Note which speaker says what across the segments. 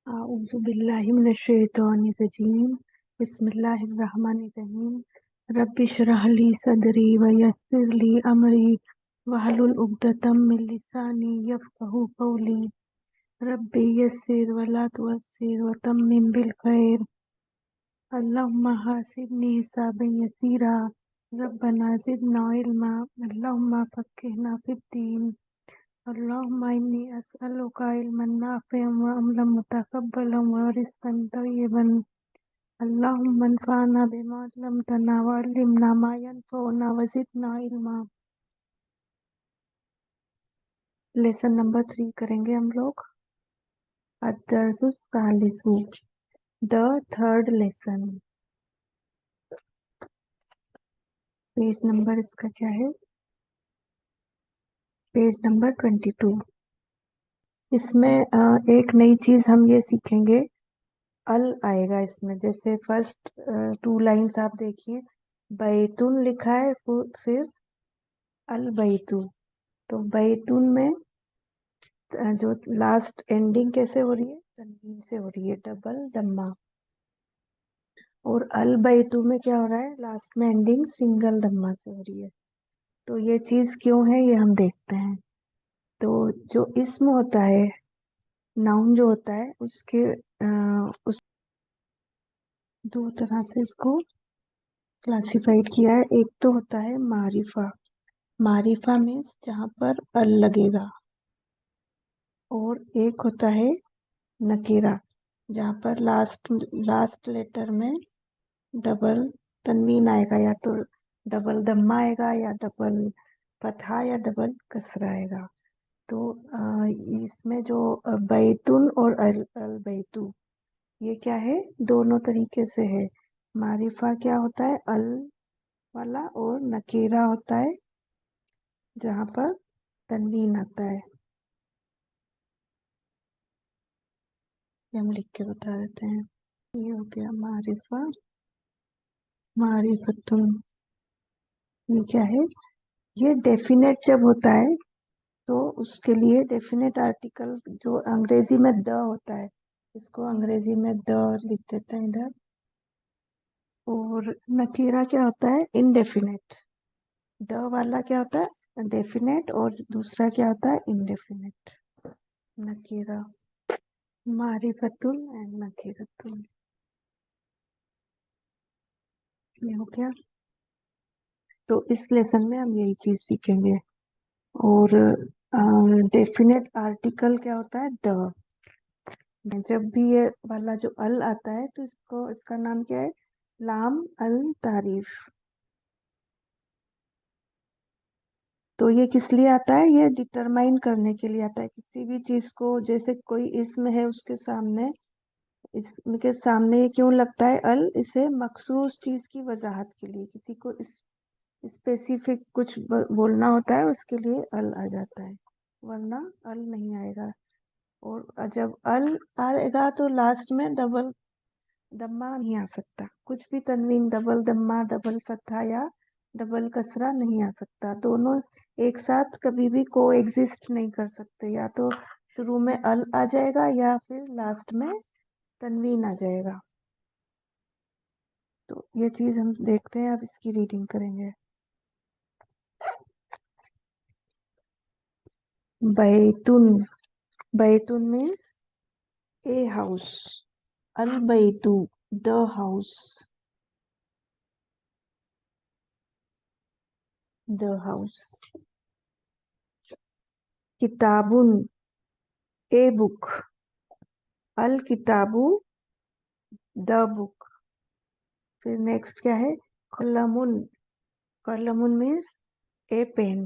Speaker 1: अऊज़ु बिल्लाहि मिनश्शैतानिर्रजीम। बिस्मिल्लाहिर्रहमानिर्रहीम। रब्बि इश्रह ली सदरी व यस्सिर ली अमरी वहलुल उक़दतम मिन लिसानी यफ़क़हू क़ौली। रब्बि यस्सिर व ला तुअस्सिर व तम्मिम बिल खैर। अल्लाहुम्मा हासिबनी हिसाबन यसीरा। रब्बना ज़िदना इल्मा। अल्लाहुम्मा फ़क्किहना फ़िद्दीन। अल्लाहुम्मा इन्नी अस्अलुका इल्मन नाफ़िअन व अमलन मुतक़ब्बलन व रिज़्क़न तय्यिबन। अल्लाहुम्मा अन्फ़अना बिमा अल्लमतना व अल्लिमना मा यनफ़अुना व ज़िदना इल्मा। लेसन नंबर 3 करेंगे हम लोग। अद-दर्सुस सालिसु, the third lesson. Page number इसका क्या है? Page number 22। इसमें एक नई चीज हम ये सीखेंगे, अल आएगा इसमें। जैसे फर्स्ट 2 लाइंस आप देखिए, बैतुन लिखा है, फिर अल बैतु। तो बैतुन में जो लास्ट एंडिंग कैसे हो रही है? तनवीन से हो रही है, डबल दम्मा। और अल बैतु में क्या हो रहा है? लास्ट में एंडिंग सिंगल दम्मा से हो रही है। तो ये चीज क्यों है, ये हम देखते हैं। तो जो इस्म होता है, नाउन जो होता है, उसके उस दो तरह से इसको क्लासिफाइड किया है। एक तो होता है मारिफा। मारिफा मीन्स जहाँ पर अल लगेगा। और एक होता है नकीरा, जहाँ पर लास्ट लेटर में डबल तनवीन आएगा, या तो डबल दम्मा आएगा, या डबल फतहा, या डबल कसरा आएगा। तो इसमें जो बैतुन और अल बैतु, ये क्या है? दोनों तरीके से है। मारिफा क्या होता है? अल वाला। और नकीरा होता है जहाँ पर तनवीन आता है। ये हम लिख के बता देते हैं। ये हो गया मारिफा, मारिफतुन। ये क्या है? ये डेफिनेट जब होता है तो उसके लिए डेफिनेट आर्टिकल जो अंग्रेजी में द होता है, इसको अंग्रेजी में द लिख देते हैं इधर। और नकीरा क्या होता है? इनडेफिनेट। द वाला क्या होता है? डेफिनेट। और दूसरा क्या होता है? इनडेफिनेट। नकीरा, मारिफतुन एंड नकीरतुन। ये हो गया। तो इस लेसन में हम यही चीज सीखेंगे। और डेफिनेट आर्टिकल क्या होता है? द। जब भी ये वाला जो अल आता है तो इसका नाम क्या है? लाम अल तारीफ। तो ये किस लिए आता है? ये डिटरमाइन करने के लिए आता है किसी भी चीज को। जैसे कोई इसम है, उसके सामने, इसके सामने ये क्यों लगता है अल? इसे मखसूस चीज की वजाहत के लिए, किसी को इस स्पेसिफिक कुछ बोलना होता है, उसके लिए अल आ जाता है, वरना अल नहीं आएगा। और जब अल आएगा तो लास्ट में डबल दम्मा नहीं आ सकता। कुछ भी तनवीन डबल दम्मा, डबल फतहा या डबल कसरा नहीं आ सकता। दोनों एक साथ कभी भी को एग्जिस्ट नहीं कर सकते। या तो शुरू में अल आ जाएगा, या फिर लास्ट में तनवीन आ जाएगा। तो ये चीज हम देखते हैं। अब इसकी रीडिंग करेंगे। बैतुन। बैतुन मीन्स ए हाउस। अल बैतु, द हाउस। The house. किताबुन, ए बुक। अल किताबु, द बुक। फिर नेक्स्ट क्या है? कलमुन। कलमुन मीन्स ए पेन।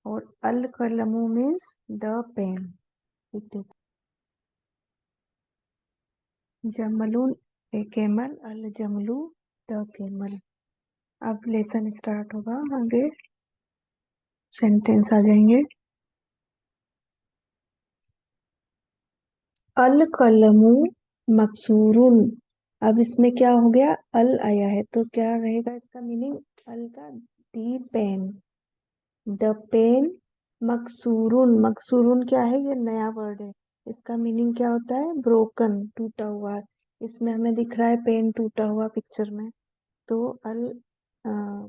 Speaker 1: और अल कलमु मीन्स द पेन। जमलुन, ए केमल। अल जमलू, द केमल। अब लेसन स्टार्ट होगा। आगे सेंटेंस आ जाएंगे। अल कलमु मकसूरुन। अब इसमें क्या हो गया? अल आया है तो क्या रहेगा इसका मीनिंग? अल का दी पेन, द पेन मकसूरुन। मकसूरुन क्या है? ये नया वर्ड है। इसका मीनिंग क्या होता है? ब्रोकन, टूटा हुआ। इसमें हमें दिख रहा है पेन टूटा हुआ पिक्चर में। तो अल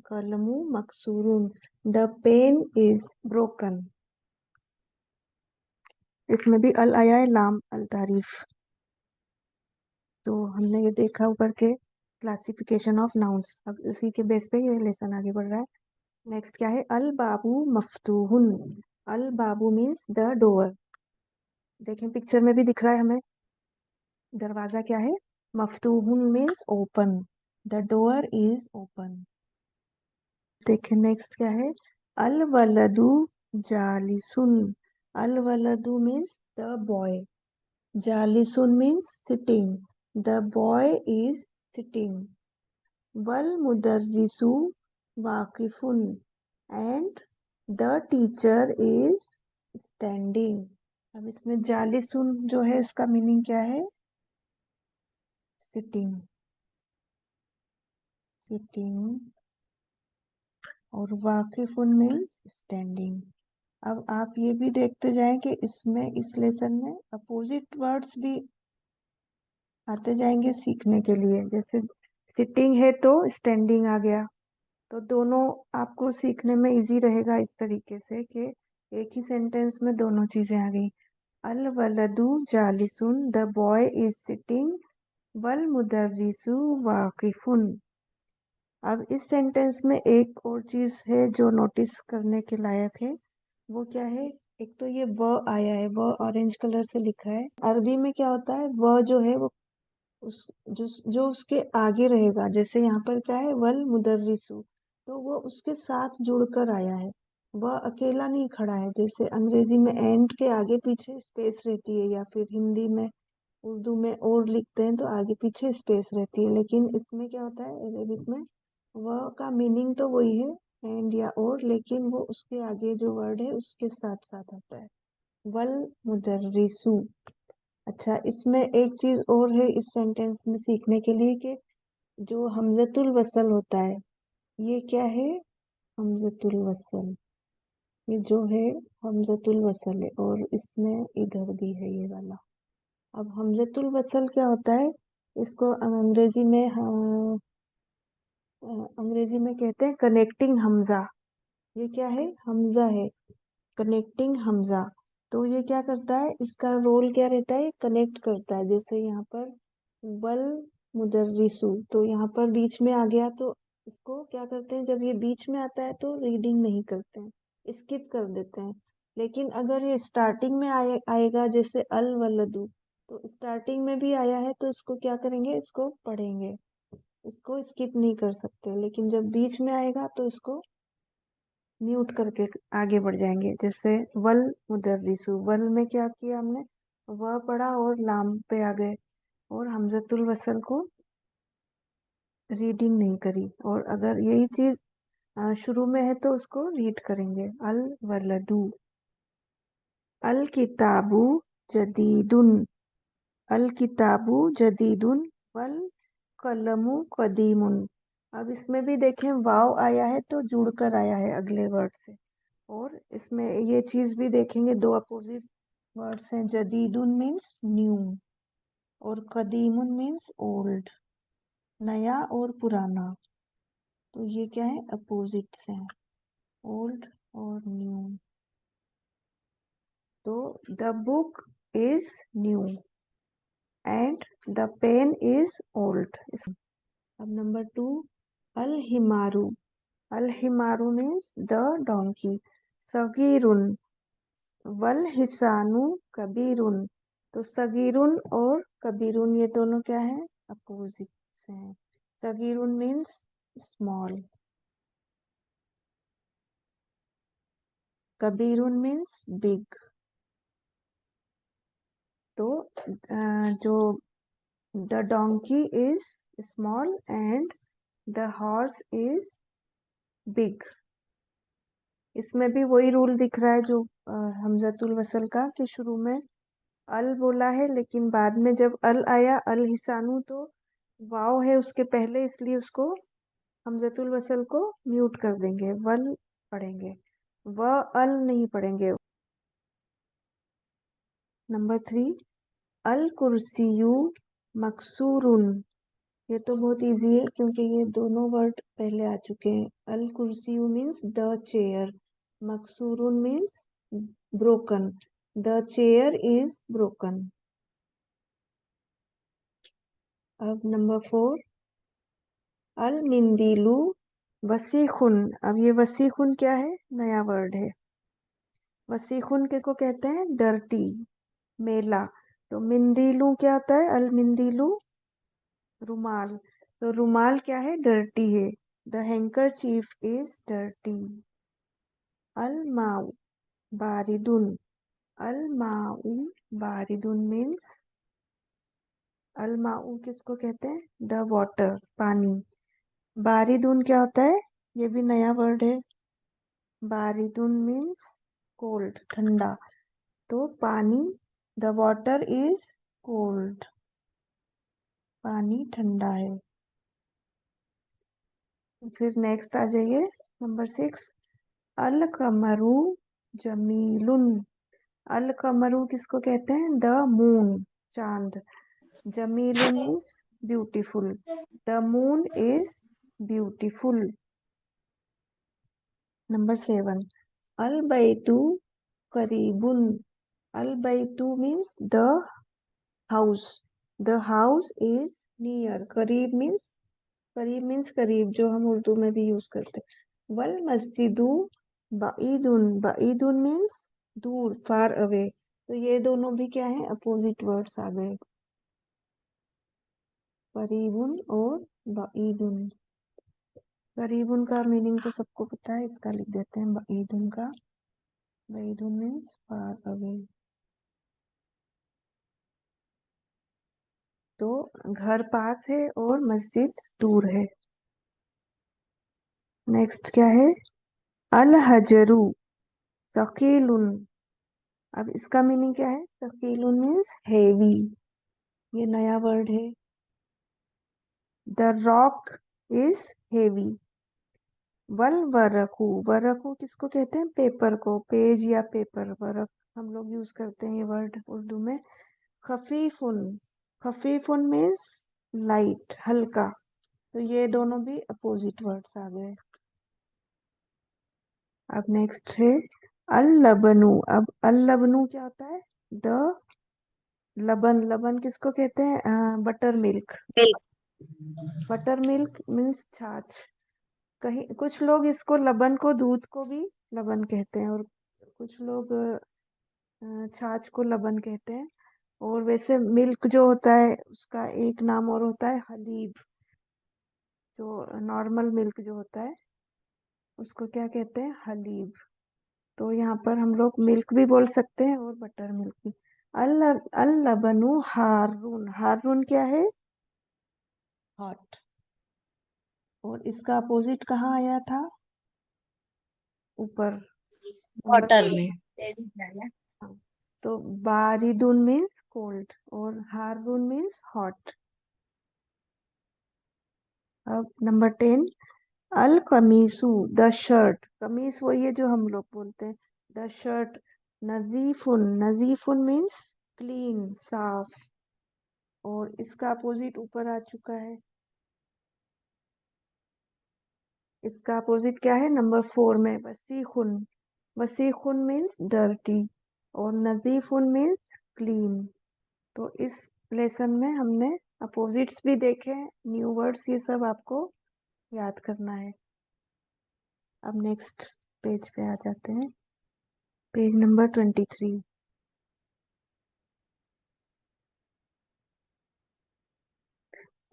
Speaker 1: कलमु मकसूरुन, द पेन इज ब्रोकन। इसमें भी अल आया है, लाम अल तारीफ। तो हमने ये देखा ऊपर के क्लासिफिकेशन ऑफ नाउन्स। अब उसी के बेस पे ये लेसन आगे बढ़ रहा है। नेक्स्ट क्या है? अल बाबू मफ्तूहुन। अल बाबू मीन्स द डोर। देखें पिक्चर में भी दिख रहा है हमें, दरवाजा क्या है? मफ्तूहुन means open, the door is open. देखें नेक्स्ट क्या है? अल वलदू जालिसुन। अल वलदू मीन्स द बॉय, जालिसुन means sitting, the boy is sitting. वल मुदर्रिसु वाकिफुन, and the teacher is standing. अब इसमें जालिसुन जो है इसका मीनिंग क्या है? Sitting, sitting. और वाकिफुन मीन्स स्टैंडिंग। अब आप ये भी देखते जाएं कि इसमें इस लेसन में अपोजिट वर्ड्स भी आते जाएंगे सीखने के लिए। जैसे सिटिंग है तो स्टैंडिंग आ गया, तो दोनों आपको सीखने में इजी रहेगा इस तरीके से कि एक ही सेंटेंस में दोनों चीजें आ गई। अल वलदू जालिसुन, द बॉय इज सिटिंग, वल मुदर्रिसु वाकिफुन। अब इस सेंटेंस में एक और चीज है जो नोटिस करने के लायक है। वो क्या है? एक तो ये व आया है, व ऑरेंज कलर से लिखा है। अरबी में क्या होता है? व जो है वो उस जो उसके आगे रहेगा। जैसे यहाँ पर क्या है? वल मुदर्रिसु, तो वो उसके साथ जुड़कर आया है, वह अकेला नहीं खड़ा है। जैसे अंग्रेजी में एंड के आगे पीछे स्पेस रहती है, या फिर हिंदी में उर्दू में और लिखते हैं तो आगे पीछे स्पेस रहती है। लेकिन इसमें क्या होता है अरेबिक में? वह का मीनिंग तो वही है, एंड या और, लेकिन वो उसके आगे जो वर्ड है उसके साथ साथ आता है। वल मुदर्रिसु। अच्छा, इसमें एक चीज और है इस सेंटेंस में सीखने के लिए कि जो हमजतुल वसल होता है, ये क्या है? हमजतुल वसल। ये जो है हमजतुल वसल है, और इसमें इधर भी है ये वाला। अब हमजतुल वसल क्या होता है? इसको अंग्रेजी में अंग्रेजी में कहते हैं कनेक्टिंग हमजा। ये क्या है? हमजा है, कनेक्टिंग हमजा। तो ये क्या करता है? इसका रोल क्या रहता है? कनेक्ट करता है। जैसे यहाँ पर वल मुदर्रिसु, तो यहाँ पर बीच में आ गया, तो इसको क्या करते हैं? जब ये बीच में आता है तो रीडिंग नहीं करते हैं, स्किप कर देते हैं। लेकिन अगर ये स्टार्टिंग में आएगा, जैसे अल वलदू, तो स्टार्टिंग में भी आया है तो इसको क्या करेंगे? इसको पढ़ेंगे, इसको स्किप नहीं कर सकते। लेकिन जब बीच में आएगा तो इसको म्यूट करके आगे बढ़ जाएंगे। जैसे वल मुदर्रिसु, वल में क्या किया हमने? वह पढ़ा और लाम पे आ गए, और हमजतुल वसल को रीडिंग नहीं करी। और अगर यही चीज शुरू में है तो उसको रीड करेंगे। अल वलदू, अल किताबु जदीदुन, अल किताबु जदीदुन, वल कलमु कदीमुन। अब इसमें भी देखें वाव आया है तो जुड़कर आया है अगले वर्ड से। और इसमें ये चीज भी देखेंगे, दो अपोजिट वर्ड्स हैं। जदीदुन मीन्स न्यू, और कदीमुन मीन्स ओल्ड, नया और पुराना। तो ये क्या है? अपोजिट्स हैं, ओल्ड और न्यू। तो the book is new and the pen is old. अब नंबर 2, अल हिमारू। अल हिमारू मीन्स द डोंकी, सगीरुन, वल हिसानु कबीरुन। तो सगीरुन और कबीरुन ये दोनों क्या है? अपोजिट हैं। सगीरुन मीन्स स्मॉल, कबीरुन मीन्स बिग। तो जो the donkey is small and the horse is big. इसमें भी वही रूल दिख रहा है जो हमजतुल वसल का, कि शुरू में अल बोला है, लेकिन बाद में जब अल आया, अल हिसानु, तो वाव है उसके पहले, इसलिए उसको हमजतुल वसल को म्यूट कर देंगे, वल पढ़ेंगे, व अल नहीं पढ़ेंगे। नंबर 3, अल कुर्सियु मकसूरुन। ये तो बहुत इजी है क्योंकि ये दोनों वर्ड पहले आ चुके हैं। अल कुर्सियु मीन्स द चेयर, मकसूरुन means broken, the chair is broken. अब नंबर 4, अल मिंदीलू वसीखुन। अब ये वसीखुन क्या है? नया वर्ड है। वसीखुन किसको कहते हैं? डर्टी, मेला। तो मिंदीलू क्या होता है? अल मिंदीलू रुमाल। तो रुमाल क्या है? डर्टी है। The handkerchief is dirty. अल माऊ बारिदुन। अल माऊ बारिदुन मीन्स, अल माऊ किसको कहते हैं? द वाटर, पानी। बारिदुन क्या होता है? ये भी नया वर्ड है। बारिदुन मीन्स कोल्ड, ठंडा। तो पानी, द वाटर इज कोल्ड, पानी ठंडा है। फिर नेक्स्ट आ जाइए, नंबर 6, अल कमरू जमीलुन। अल कमरू किसको कहते हैं? द मून, चांद। जमीलुन means beautiful, the moon is beautiful. Number 7, अल बैतु करीबुन। अल बैतु means the house, the house is near. करीब मीन्स करीब, जो हम उर्दू में भी यूज करते हैं। वल मस्जिदु बाइदुन। बाइदुन मीन्स दूर, फार अवे। तो ये दोनों भी क्या है? अपोजिट वर्ड्स आ गए, करीबुन और बाइदुन। करीबुन का मीनिंग तो सबको पता है, इसका लिख देते हैं बाइदुन का। बाइदुन मीन्स फार अवे। तो घर पास है और मस्जिद दूर है। नेक्स्ट क्या है? अल हजरू सकीलुन। अब इसका मीनिंग क्या है? सकीलुन मीन्स हेवी, ये नया वर्ड है। The rock is heavy. वल वरकू, वरकू किसको कहते हैं? पेपर को, पेज या पेपर, वरक हम लोग यूज करते हैं ये वर्ड उर्दू में। खफीफुन, खफीफुन मीन्स लाइट, हल्का। तो ये दोनों भी अपोजिट वर्ड्स आ गए। अब नेक्स्ट है अल लबनू। अब अल लबनू क्या होता है? द लबन। लबन किसको कहते हैं? Butter milk. Butter milk means छाछ। कहीं कुछ लोग इसको, लबन को, दूध को भी लबन कहते हैं, और कुछ लोग छाछ को लबन कहते हैं। और वैसे मिल्क जो होता है उसका एक नाम और होता है हलीब। जो नॉर्मल मिल्क जो होता है उसको क्या कहते हैं? हलीब। तो यहाँ पर हम लोग मिल्क भी बोल सकते हैं और बटर मिल्क भी। अल अल लबनु हारून। हारून क्या है? हॉट। और इसका अपोजिट कहाँ आया था? ऊपर नंबर
Speaker 2: वाटर
Speaker 1: 6
Speaker 2: में।
Speaker 1: में। हाँ। तो बारिदुन मीन्स कोल्ड और हारून मीन्स हॉट। अब नंबर 10, अल कमीसू द शर्ट। कमीज वही है जो हम लोग बोलते हैं, द शर्ट। नजीफुन, नजीफुन मीन्स क्लीन, साफ। और इसका अपोजिट ऊपर आ चुका है। इसका अपोजिट क्या है? नंबर 4 में वसीखुन। वसीखुन मीन्स डर्टी और नजीफुन मीन्स क्लीन। तो इस लेसन में हमने अपोजिट्स भी देखे हैं, न्यू वर्ड्स, ये सब आपको याद करना है। अब नेक्स्ट पेज पे आ जाते हैं, पेज नंबर 23।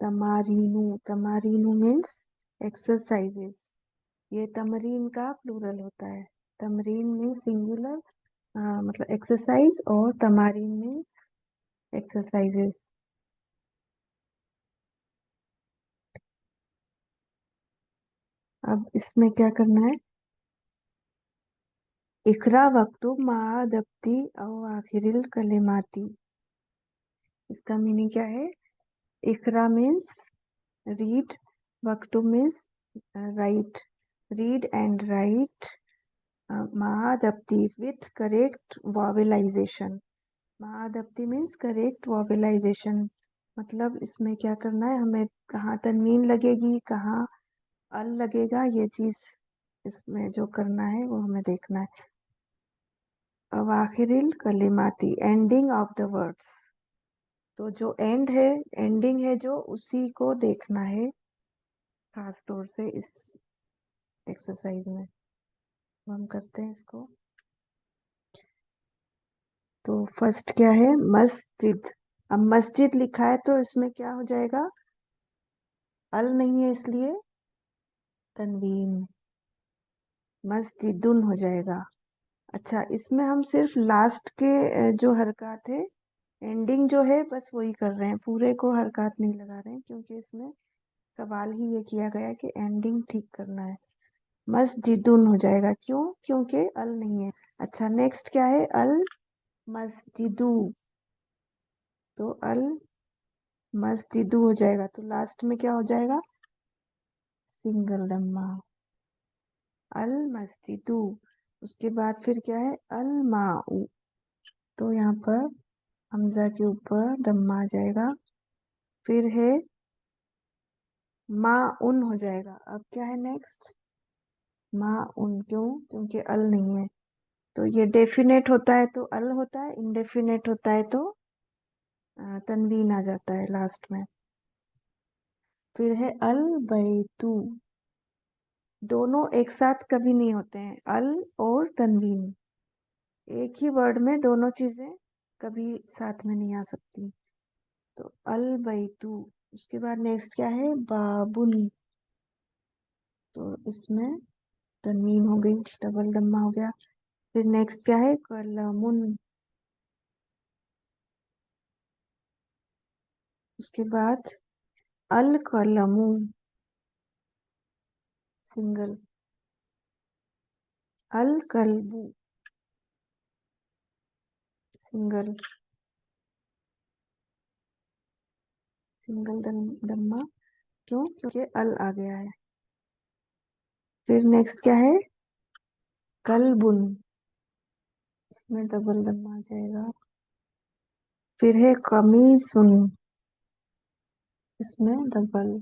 Speaker 1: तमारीनू। तमारीनू मीन्स एक्सरसाइजेस। ये तमरीन का प्लूरल होता है। तमरीन मीन्स सिंगुलर, मतलब एक्सरसाइज, और तमारीन मीन्स एक्सरसाइजेस। अब इसमें क्या करना है? इकरा वक्तुब मा दफ्ती औ आखिरिल कलिमाती। इसका मीनिंग क्या है? इकरा मीन्स रीड, वक्तुब means write, read and write मा दफ्ती विथ करेक्ट वॉवेलाइजेशन। महादप्ती मीन्स करेक्ट वोवेलाइजेशन। मतलब इसमें क्या करना है हमें, कहाँ तन्वीन लगेगी कहाँ अल लगेगा, ये चीज इसमें जो करना है वो हमें देखना है। अवाखिरिल कलिमाती, एंडिंग ऑफ द वर्ड्स। तो जो एंड है, एंडिंग है जो, उसी को देखना है खास तौर से इस एक्सरसाइज में। तो हम करते हैं इसको। तो फर्स्ट क्या है, मस्जिद। अब मस्जिद लिखा है तो इसमें क्या हो जाएगा, अल नहीं है इसलिए तनवीन, मस्जिदुन हो जाएगा। अच्छा, इसमें हम सिर्फ लास्ट के जो हरकत है, एंडिंग जो है बस वही कर रहे हैं, पूरे को हरकत नहीं लगा रहे हैं, क्योंकि इसमें सवाल ही ये किया गया है कि एंडिंग ठीक करना है। मस्जिदुन हो जाएगा, क्यों, क्योंकि अल नहीं है। अच्छा, नेक्स्ट क्या है, अल मस्जिदू। तो अल मस्जिदू हो जाएगा, तो लास्ट में क्या हो जाएगा, सिंगल दम्मा, अल मस्जिदू। उसके बाद फिर क्या है, अल माऊ। तो यहाँ पर हमजा के ऊपर दम्मा आ जाएगा। फिर है मा उन हो जाएगा। अब क्या है नेक्स्ट, मा उन, क्यों, क्योंकि अल नहीं है। तो ये डेफिनेट होता है तो अल होता है, इनडेफिनेट होता है तो तनवीन आ जाता है लास्ट में। फिर है अल बैतू। दोनों एक साथ कभी नहीं होते हैं, अल और तनवीन एक ही वर्ड में दोनों चीजें कभी साथ में नहीं आ सकती। तो अल बैतू। उसके बाद नेक्स्ट क्या है, बाबुन। तो इसमें तनवीन हो गई, डबल दम्मा हो गया। फिर नेक्स्ट क्या है, कलमुन। उसके बाद अल कलमू, सिंगल। अल कल्बू, सिंगल, सिंगल दम्मा, क्यों, क्योंकि अल आ गया है। फिर नेक्स्ट क्या है, कलबुन। इसमें डबल दम्मा आ जाएगा। फिर है कमीसुन। इसमें डबल,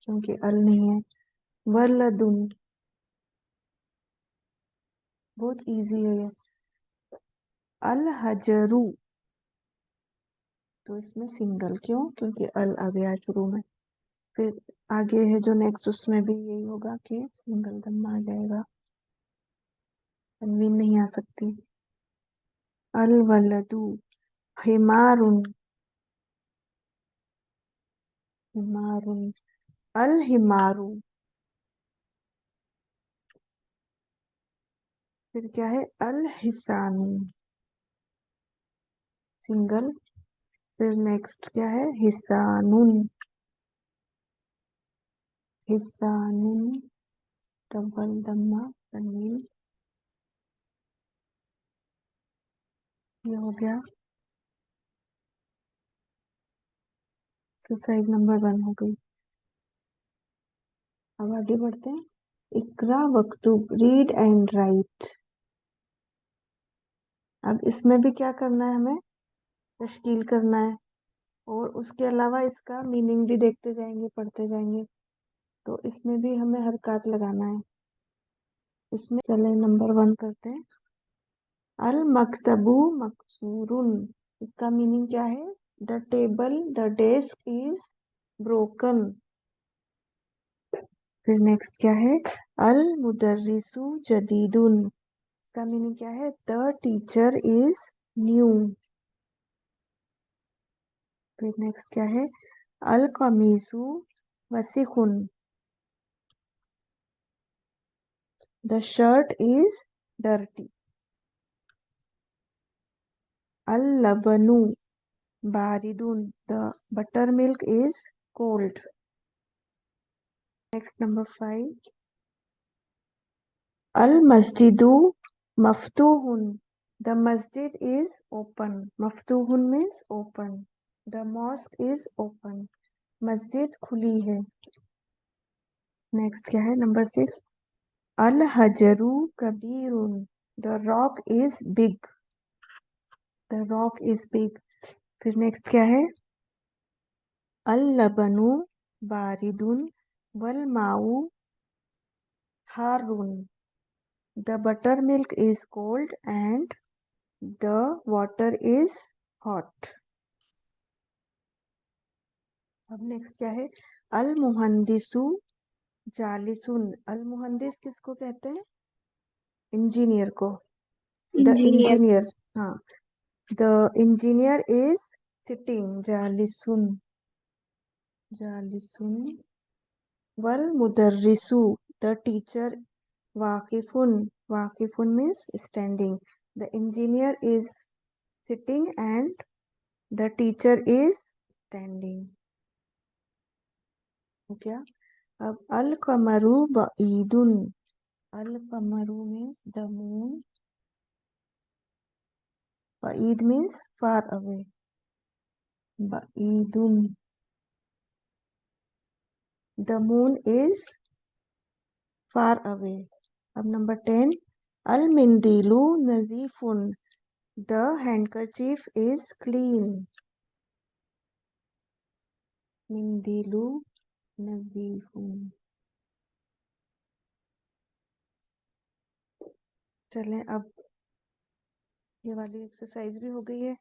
Speaker 1: क्योंकि अल नहीं है। वलदुन। बहुत इजी है ये। अल हजरू। तो इसमें सिंगल, क्यों, क्योंकि अल आ गया है शुरू में। फिर आगे है जो नेक्स्ट, उसमें भी यही होगा कि सिंगल दम्मा आ जाएगा, तनवीन नहीं आ सकती। अल वलदू, हिमारुन। हिमारुन, अल हिमारू। फिर क्या है, अल हिसानु, सिंगल। फिर नेक्स्ट क्या है, हिसानुन। हिसानुन, डबल दम्मा, तनवीन। ये हो गया, एक्सरसाइज नंबर 1 हो गई। अब आगे बढ़ते हैं। इकरा वक्तुब, रीड एंड राइट। अब इसमें भी क्या करना है हमें, तश्कील करना है, और उसके अलावा इसका मीनिंग भी देखते जाएंगे, पढ़ते जाएंगे। तो इसमें भी हमें हरकत लगाना है। इसमें चले नंबर 1 करते हैं। अल मकतबू मकसूरुन, इसका मीनिंग क्या है, the table, the desk is broken. फिर नेक्स्ट क्या है, अल मुदर्रिसु जदीदुन, इसका मीनिंग क्या है, द टीचर इज न्यू। फिर नेक्स्ट क्या है, अल कमीसु वसीखुन, द शर्ट इज डर्टी। अल लबनु बारिदुन, the butter milk is cold. Next number 5, अल मस्जिदु मफ्तूहुन, द मस्जिद इज ओपन। मफ्तूहुन means open, the mosque is open, मस्जिद खुली है। नेक्स्ट क्या है, नंबर 6, अल हजरू कबीरुन, the rock is big. The rock is big. फिर नेक्स्ट क्या है? अल लबनु बारिदुन वल माऊ हारून। The butter milk is cold and the water is hot. अब नेक्स्ट क्या है? अल मुहंदिसु जालिसुन। अल मुहंदिस किसको कहते हैं? इंजीनियर को। The
Speaker 2: engineer.
Speaker 1: इंजीनियर, हाँ। The engineer is sitting. जालिसुन, जालिसुन। वल मुदर्रिसु, द टीचर वाकिफुन। वाकिफुन means standing. The engineer is sitting and the teacher is standing. हो गया। अब अल कमरू बईदुन। अल कमरू मीन्स द मून। बईद मीन्स फार अवे। बईदुन, the moon is far away. अब नंबर 10, अल मिंदीलू नजीफुन। The handkerchief is clean. मिंदीलू नजीफुन। चलें, अब ये वाली एक्सरसाइज भी हो गई है।